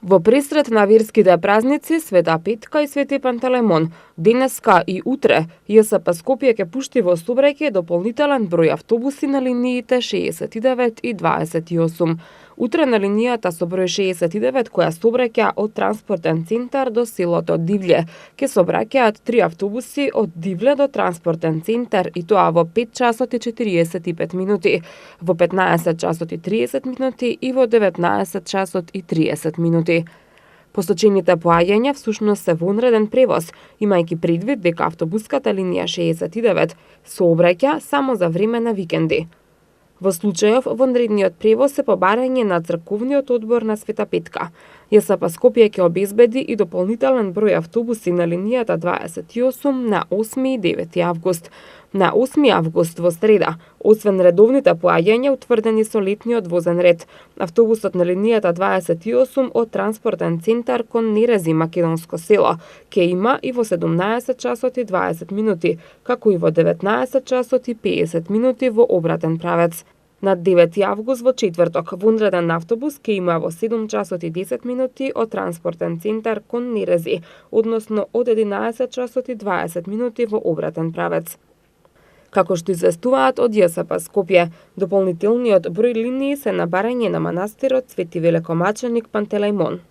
Во пресред на верските празници Света Петка и Свети Пантелеймон, денеска и утре ЈСП Скопје ќе пушти во сообраќај дополнителен број автобуси на линиите 69 и 28. Утре на линијата со број 69 која сообраќа од транспортен центар до селото Дивле, ќе сообраќаат 3 автобуси од Дивле до транспортен центар и тоа во 5 часот и 45 минути, во 15 часот и 30 минути и во 19 часот и 30 минути. Посочените поаѓања всушност се вонреден превоз, имајќи предвид дека автобуската линија 69 сообраќа само за време на викенди. Во случајов вонредниот превоз е по барање на црковниот одбор на Света Петка. ЈСП Скопје ќе обезбеди и дополнителен број автобуси на линијата 28 на 8 и 9 август. На 8 август во среда, освен редовните поаѓања утврдени со летниот возен ред, автобусот на линијата 28 од транспортен центар кон Нерези Македонско село ќе има и во 17 часот и 20 минути, како и во 19 часот и 50 минути во обратен правец. На 9 август во четврток вонреден автобус ќе има во 7 часот и 10 минути од транспортен центар кон Нерези, односно од 11 часот и 20 минути во обратен правец. Како што известуваат од ЈСП Скопје, дополнителниот број линии се на барање на манастирот Свети Великомаченик Пантелеймон.